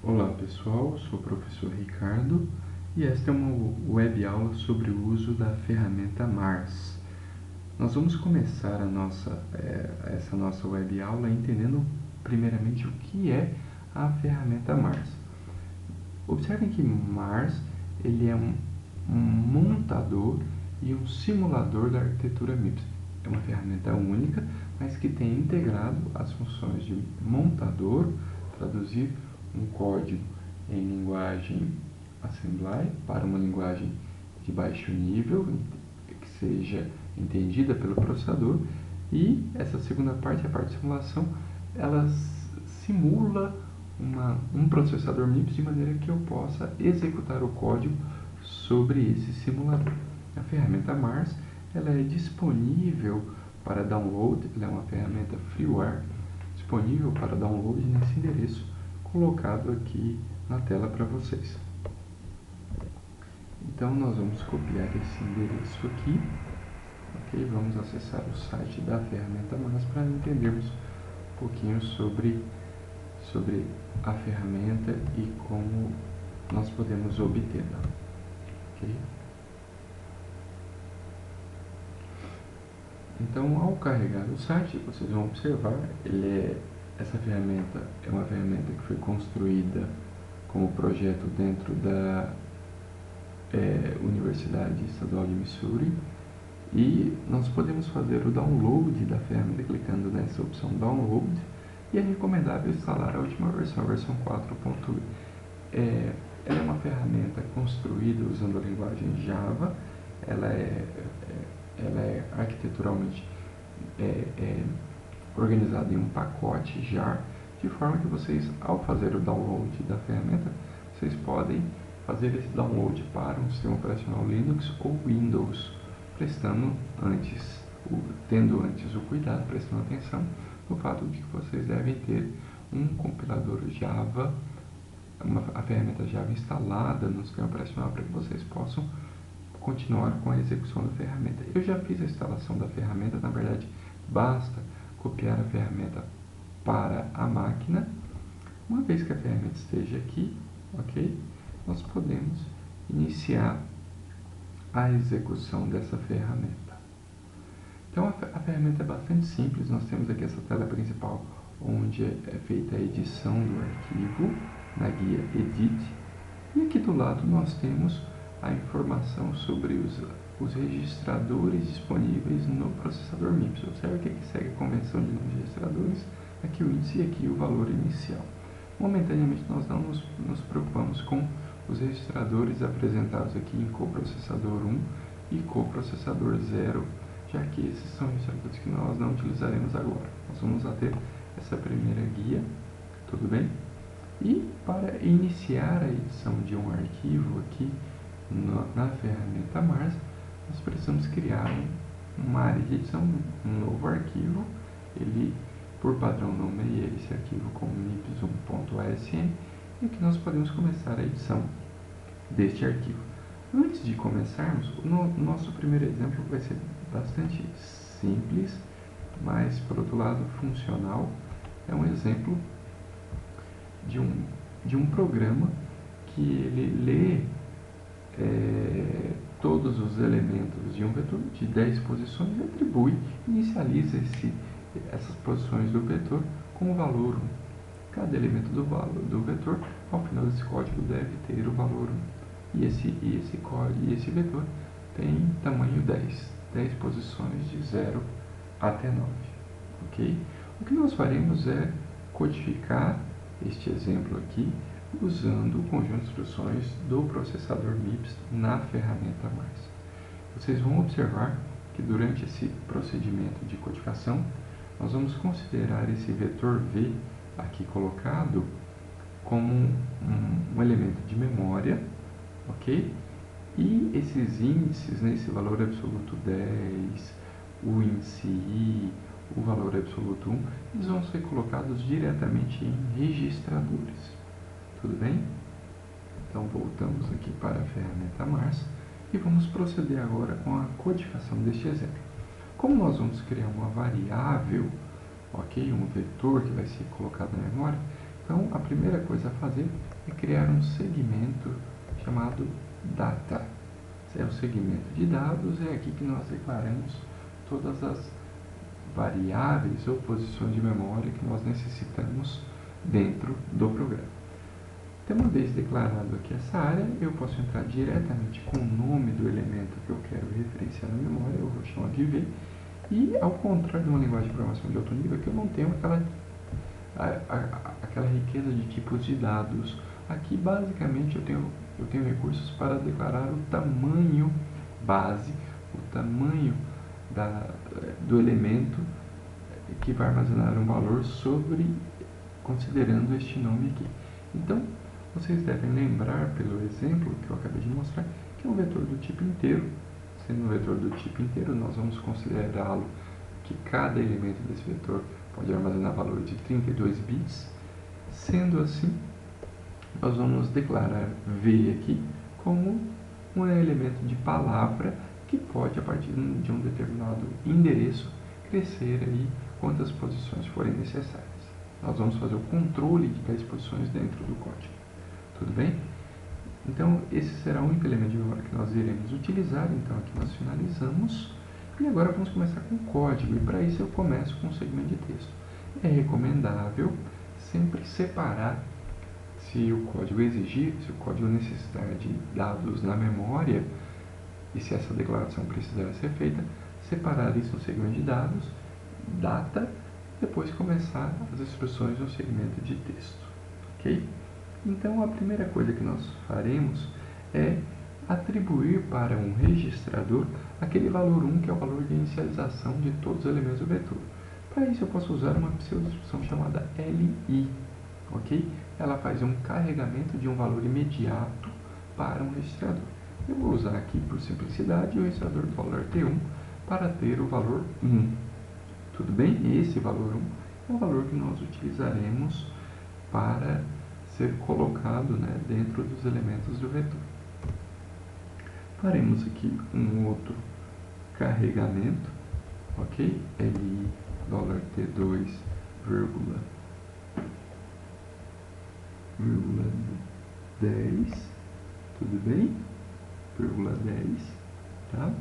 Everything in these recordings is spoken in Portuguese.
Olá pessoal, sou o professor Ricardo e esta é uma web aula sobre o uso da ferramenta Mars. Nós vamos começar essa nossa web aula entendendo primeiramente o que é a ferramenta Mars. Observem que Mars ele é um montador e um simulador da arquitetura MIPS. É uma ferramenta única, mas que tem integrado as funções de montador, traduzir um código em linguagem Assembly para uma linguagem de baixo nível, que seja entendida pelo processador, e essa segunda parte, a parte de simulação, ela simula um processador MIPS de maneira que eu possa executar o código sobre esse simulador. A ferramenta Mars ela é disponível para download, ela é uma ferramenta freeware disponível para download nesse endereço colocado aqui na tela para vocês. Então nós vamos copiar esse endereço aqui, ok? Vamos acessar o site da ferramenta Mars para entendermos um pouquinho sobre a ferramenta e como nós podemos obtê-la, ok? Então, ao carregar o site, vocês vão observar, essa ferramenta é uma ferramenta que foi construída como projeto dentro da Universidade Estadual de Missouri, e nós podemos fazer o download da ferramenta clicando nessa opção download, e é recomendável instalar a última versão, a versão 4.1. Ela é uma ferramenta construída usando a linguagem Java, ela é arquiteturalmente organizada em um pacote jar, de forma que vocês, ao fazer o download da ferramenta, vocês podem fazer esse download para um sistema operacional Linux ou Windows, tendo antes o cuidado, prestando atenção no fato de que vocês devem ter um compilador Java, a ferramenta Java instalada no sistema operacional para que vocês possam continuar com a execução da ferramenta. Eu já fiz a instalação da ferramenta, na verdade basta copiar a ferramenta para a máquina. Uma vez que a ferramenta esteja aqui, ok? Nós podemos iniciar a execução dessa ferramenta. Então a ferramenta é bastante simples, nós temos aqui essa tela principal onde é feita a edição do arquivo na guia Edit, e aqui do lado nós temos a informação sobre os registradores disponíveis no processador MIPS. Observe que aqui segue a convenção de número de registradores, aqui o índice e aqui o valor inicial. Momentaneamente nós não nos preocupamos com os registradores apresentados aqui em coprocessador 1 e coprocessador 0, já que esses são registradores que nós não utilizaremos agora. Nós vamos até essa primeira guia, tudo bem? E para iniciar a edição de um arquivo aqui na ferramenta Mars, nós precisamos criar uma área de edição, um novo arquivo. Ele, por padrão, nomeia esse arquivo como mips1.asm, e que nós podemos começar a edição deste arquivo. Antes de começarmos, o nosso primeiro exemplo vai ser bastante simples, mas por outro lado funcional. É um exemplo de um programa que ele lê todos os elementos de um vetor de 10 posições e inicializa essas posições do vetor com o valor 1. Cada elemento do vetor, ao final desse código, deve ter o valor 1. E esse vetor tem tamanho 10 posições de 0 até 9. Ok? O que nós faremos é codificar este exemplo aqui usando o conjunto de instruções do processador MIPS na ferramenta Mars. Vocês vão observar que durante esse procedimento de codificação, nós vamos considerar esse vetor V aqui colocado como um elemento de memória, ok? E esses índices, né, esse valor absoluto 10, o índice I, o valor absoluto 1, eles vão ser colocados diretamente em registradores. Tudo bem? Então voltamos aqui para a ferramenta Mars e vamos proceder agora com a codificação deste exemplo. Como nós vamos criar uma variável, ok, um vetor que vai ser colocado na memória, Então, a primeira coisa a fazer é criar um segmento chamado data. É o segmento de dados, é aqui que nós declaramos todas as variáveis ou posições de memória que nós necessitamos dentro do programa. Então, uma vez declarado aqui essa área, eu posso entrar diretamente com o nome do elemento que eu quero referenciar na memória, eu vou chamar de V, e ao contrário de uma linguagem de programação de alto nível, aqui eu não tenho aquela riqueza de tipos de dados. Aqui, basicamente, eu tenho recursos para declarar o tamanho base, o tamanho do elemento que vai armazenar um valor considerando este nome aqui. Então, vocês devem lembrar, pelo exemplo que eu acabei de mostrar, que é um vetor do tipo inteiro. Sendo um vetor do tipo inteiro, nós vamos considerá-lo que cada elemento desse vetor pode armazenar valor de 32 bits. Sendo assim, nós vamos declarar V aqui como um elemento de palavra que pode, a partir de um determinado endereço, crescer aí quantas posições forem necessárias. Nós vamos fazer o controle de tais posições dentro do código. Tudo bem? Então, esse será o único elemento de memória que nós iremos utilizar. Então, aqui nós finalizamos. E agora vamos começar com o código. E para isso eu começo com um segmento de texto. É recomendável sempre separar, se o código exigir, se o código necessitar de dados na memória, e se essa declaração precisar ser feita, separar isso no segmento de dados, data, depois começar as instruções no segmento de texto. Ok? Então, a primeira coisa que nós faremos é atribuir para um registrador aquele valor 1, que é o valor de inicialização de todos os elementos do vetor. Para isso, eu posso usar uma pseudo-instrução chamada LI. Ok? Ela faz um carregamento de um valor imediato para um registrador. Eu vou usar aqui, por simplicidade, o registrador $T1 para ter o valor 1. Tudo bem? E esse valor 1 é o valor que nós utilizaremos para ser colocado, né, dentro dos elementos do vetor. Faremos aqui um outro carregamento, ok? LI $T2, vírgula 10, tudo bem? Vírgula 10, tá?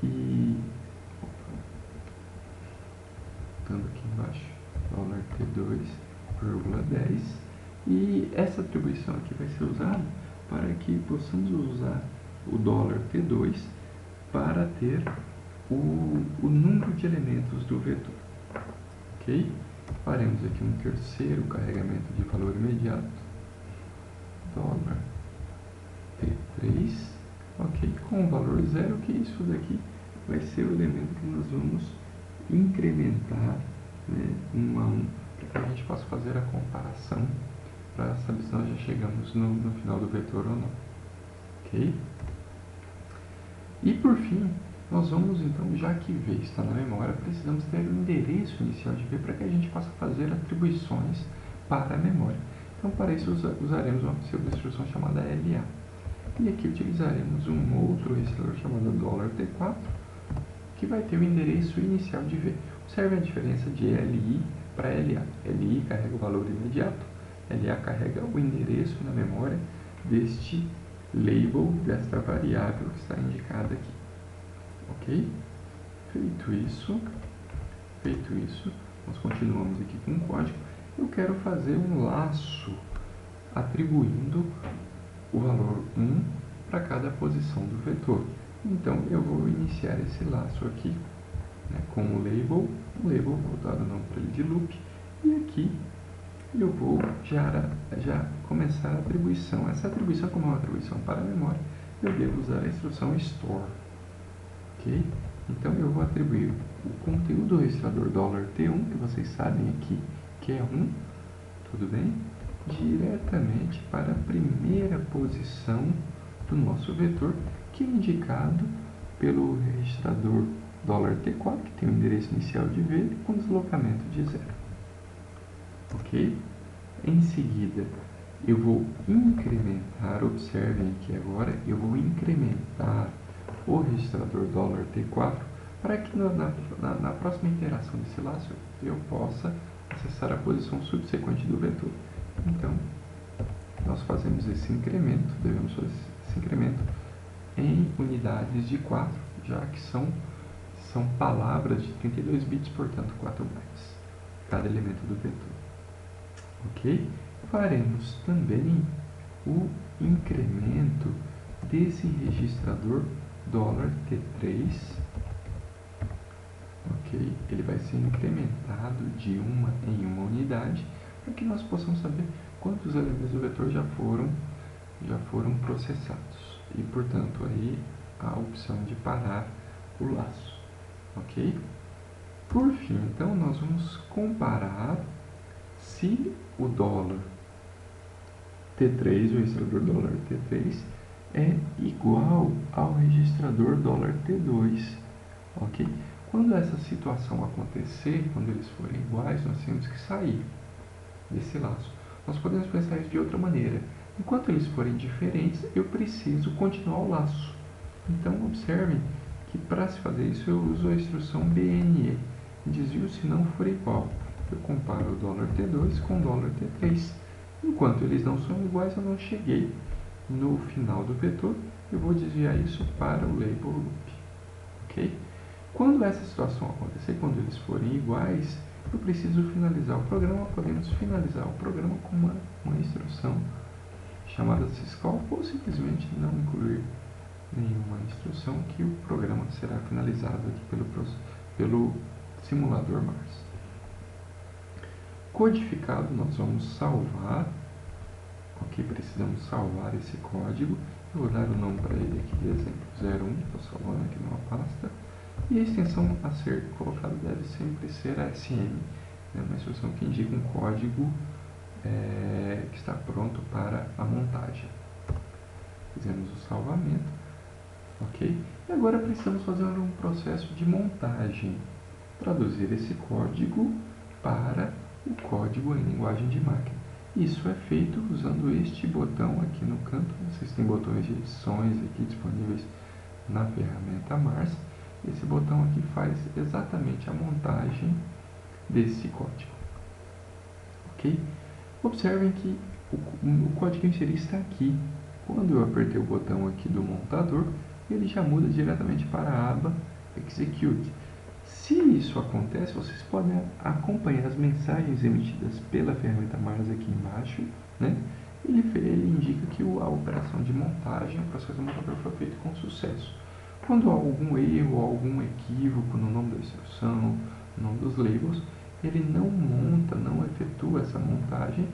E voltando aqui embaixo, $T2, vírgula 10, e essa atribuição aqui vai ser usada para que possamos usar o $T2 para ter o número de elementos do vetor, ok? Faremos aqui um terceiro carregamento de valor imediato, $T3, ok? Com o valor 0, que isso daqui vai ser o elemento que nós vamos incrementar, né, 1 a 1, para que a gente possa fazer a comparação para saber se nós já chegamos no final do vetor ou não, ok? E por fim, nós vamos então, já que V está na memória, precisamos ter o endereço inicial de V para que a gente possa fazer atribuições para a memória. Então, para isso usaremos uma pseudo-instrução chamada LA. E aqui utilizaremos um outro registrador chamado $T4, que vai ter o endereço inicial de V. Observe a diferença de LI para LA. LI carrega o valor imediato, LA carrega o endereço na memória deste label, desta variável que está indicada aqui. Ok? Feito isso, nós continuamos aqui com o código. Eu quero fazer um laço atribuindo o valor 1 para cada posição do vetor. Então, eu vou iniciar esse laço aqui, né, com o label vou dar o nome para ele de loop, e aqui eu vou já começar a atribuição. Essa atribuição, como é uma atribuição para a memória, eu devo usar a instrução store. Ok? Então, eu vou atribuir o conteúdo do registrador $T1, que vocês sabem aqui que é 1, tudo bem? Diretamente para a primeira posição do nosso vetor, que é indicado pelo registrador $T4, que tem o endereço inicial de V, com deslocamento de 0. Ok? Em seguida, eu vou incrementar, observem aqui agora, eu vou incrementar o registrador $T4 para que na próxima iteração desse laço eu possa acessar a posição subsequente do vetor. Então, nós fazemos esse incremento, devemos fazer esse incremento em unidades de 4, já que são palavras de 32 bits, portanto 4 bytes, cada elemento do vetor. Ok? Faremos também o incremento desse registrador $T3, ok? Ele vai ser incrementado de uma em uma unidade, para que nós possamos saber quantos elementos do vetor já foram processados. E, portanto, aí a opção de parar o laço, ok? Por fim, então, nós vamos comparar se o $T3, o registrador $T3, é igual ao registrador $T2, ok? Quando essa situação acontecer, quando eles forem iguais, nós temos que sair desse laço. Nós podemos pensar isso de outra maneira. Enquanto eles forem diferentes, eu preciso continuar o laço. Então, observem que para se fazer isso, eu uso a instrução BNE. Desvio se não for igual. Eu comparo o $T2 com o $T3. Enquanto eles não são iguais, eu não cheguei no final do vetor. Eu vou desviar isso para o label loop. Ok? Quando essa situação acontecer, quando eles forem iguais, eu preciso finalizar o programa. Podemos finalizar o programa com uma instrução chamada syscall, ou simplesmente não incluir nenhuma instrução, que o programa será finalizado aqui pelo simulador Mars. Codificado, nós vamos salvar. Ok, precisamos salvar esse código. Eu vou dar o nome para ele aqui de exemplo 01, estou salvando aqui numa pasta. E a extensão a ser colocada deve sempre ser a SM, né, uma instrução que indica um código que está pronto para a montagem. Fizemos o salvamento, ok? E agora precisamos fazer um processo de montagem, traduzir esse código para o código em linguagem de máquina. Isso é feito usando este botão aqui no canto. Vocês têm botões de edições aqui disponíveis na ferramenta Mars. Esse botão aqui faz exatamente a montagem desse código. Ok? Observem que o código a inserir está aqui. Quando eu apertei o botão aqui do montador, ele já muda diretamente para a aba Execute. Se isso acontece, vocês podem acompanhar as mensagens emitidas pela ferramenta Mars aqui embaixo, né? Ele indica que a operação de montagem, o processo de montador foi feito com sucesso. Quando há algum erro, algum equívoco no nome da instrução, no nome dos labels, ele não monta, não efetua essa montagem.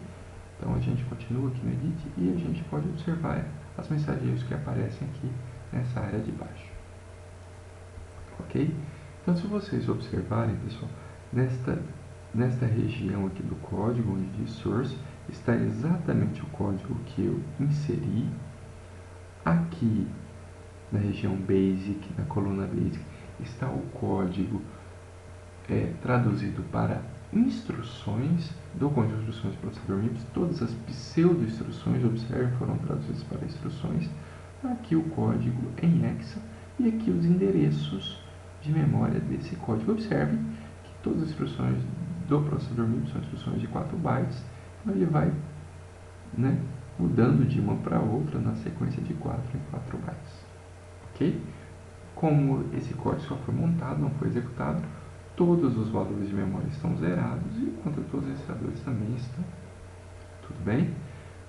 Então a gente continua aqui no Edit e a gente pode observar as mensagens que aparecem aqui nessa área de baixo. Ok? Então, se vocês observarem, pessoal, nesta região aqui do código, onde diz Source, está exatamente o código que eu inseri. Aqui, na região Basic, na coluna Basic, está o código traduzido para instruções do conjunto de instruções do processador MIPS. Todas as pseudo-instruções, observem, foram traduzidas para instruções. Aqui o código em hexa e aqui os endereços de memória desse código. Observe que todas as instruções do processador MIPS são instruções de 4 bytes, então ele vai, né, mudando de uma para outra na sequência de 4 em 4 bytes. Ok? Como esse código só foi montado, não foi executado, todos os valores de memória estão zerados e enquanto todos os registradores também estão. Tudo bem?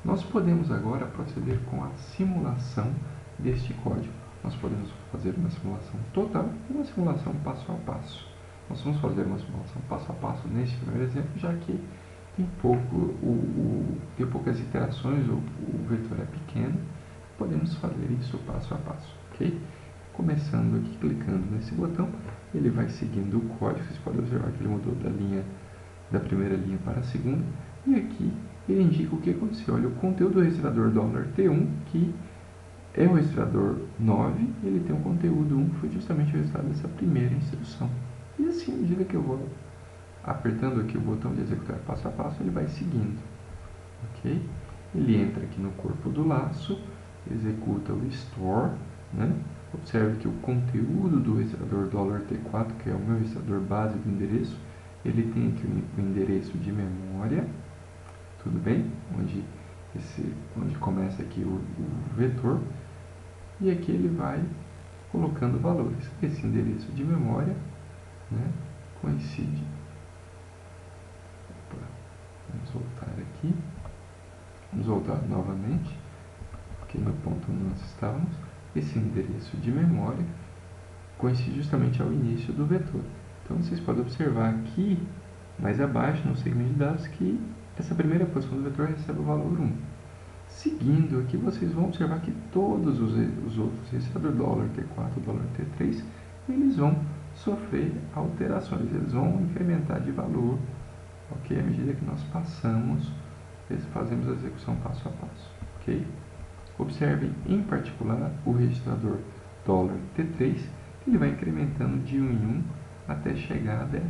Nós podemos agora proceder com a simulação deste código. Nós podemos fazer uma simulação total e uma simulação passo a passo. Nós vamos fazer uma simulação passo a passo neste primeiro exemplo, já que tem poucas iterações, o vetor é pequeno, podemos fazer isso passo a passo, ok? Começando aqui, clicando nesse botão, ele vai seguindo o código. Vocês podem observar que ele mudou da primeira linha para a segunda, e aqui ele indica o que aconteceu. Olha, o conteúdo do registrador $T1, que é o registrador 9, ele tem um conteúdo 1, que foi justamente o resultado dessa primeira instrução. E assim, à medida que eu vou apertando aqui o botão de executar passo a passo, ele vai seguindo. Ok? Ele entra aqui no corpo do laço, executa o store, né? Observe que o conteúdo do registrador $T4, que é o meu registrador base do endereço, ele tem aqui o endereço de memória, tudo bem? Onde começa aqui o vetor, e aqui ele vai colocando valores. Esse endereço de memória, né, coincide. Opa, vamos voltar aqui. Vamos voltar novamente, aqui no ponto onde nós estávamos. Esse endereço de memória coincide justamente ao início do vetor. Então vocês podem observar aqui, mais abaixo, no segmento de dados, que essa primeira posição do vetor recebe o valor 1. Seguindo aqui, vocês vão observar que todos os outros registradores, dólar T4, dólar T3, eles vão sofrer alterações, eles vão incrementar de valor, ok? À medida que nós fazemos a execução passo a passo, ok? Observem em particular o registrador dólar T3, ele vai incrementando de 1 em 1 até chegar a 10,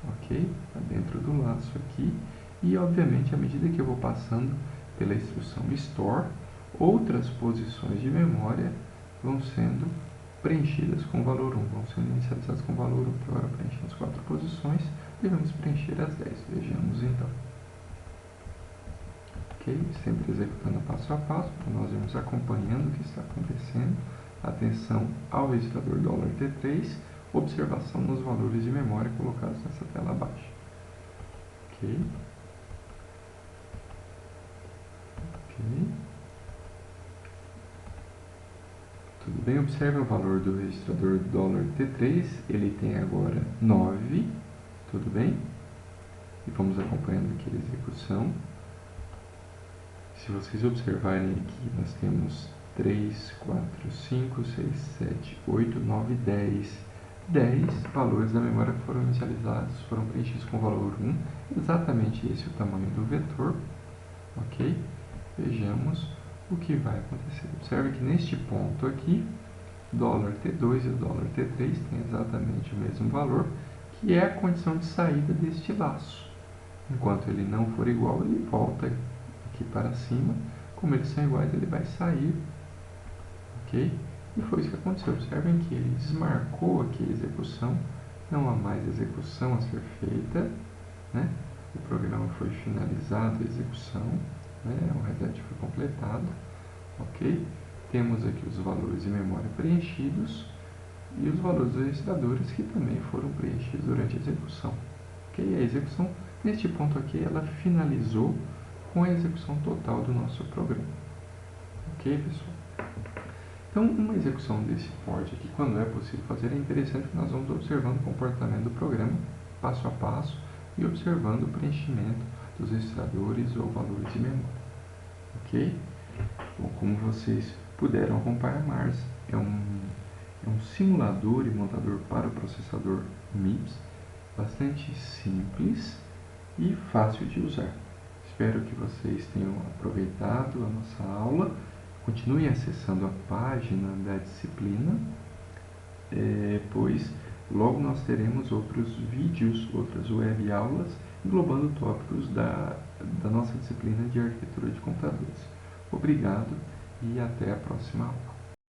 ok? Está dentro do laço aqui, e obviamente à medida que eu vou passando pela instrução store, outras posições de memória vão sendo preenchidas com o valor 1, vão sendo inicializadas com o valor 1. Agora, preenchendo as 4 posições, devemos preencher as 10. Vejamos então. Ok? Sempre executando passo a passo, para nós irmos acompanhando o que está acontecendo. Atenção ao registrador dólar T3, observação nos valores de memória colocados nessa tela abaixo. Ok? Tudo bem? Observe o valor do registrador dólar T3, ele tem agora 9, tudo bem? E vamos acompanhando aqui a execução. Se vocês observarem aqui, nós temos 3, 4, 5, 6, 7, 8, 9, 10. 10 valores da memória foram inicializados, foram preenchidos com o valor 1, exatamente esse é o tamanho do vetor, ok? Vejamos o que vai acontecer. Observe que neste ponto aqui, dólar T2 e o dólar T3 têm exatamente o mesmo valor, que é a condição de saída deste laço. Enquanto ele não for igual, ele volta aqui para cima. Como eles são iguais, ele vai sair, ok? E foi isso que aconteceu. Observem que ele desmarcou aqui a execução, não há mais execução a ser feita, né? O programa foi finalizado, a execução, né? O reset foi completado, ok? Temos aqui os valores de memória preenchidos e os valores dos registradores que também foram preenchidos durante a execução, ok? A execução, neste ponto aqui, ela finalizou com a execução total do nosso programa, ok, pessoal? Então, uma execução desse porte aqui, quando é possível fazer, é interessante que nós vamos observando o comportamento do programa, passo a passo, e observando o preenchimento dos registradores ou valores de memória. Ok? Bom, como vocês puderam acompanhar, MARS é um simulador e montador para o processador MIPS, bastante simples e fácil de usar. Espero que vocês tenham aproveitado a nossa aula. Continue acessando a página da disciplina, pois logo nós teremos outros vídeos, outras web aulas, englobando tópicos da nossa disciplina de arquitetura de computadores. Obrigado e até a próxima aula.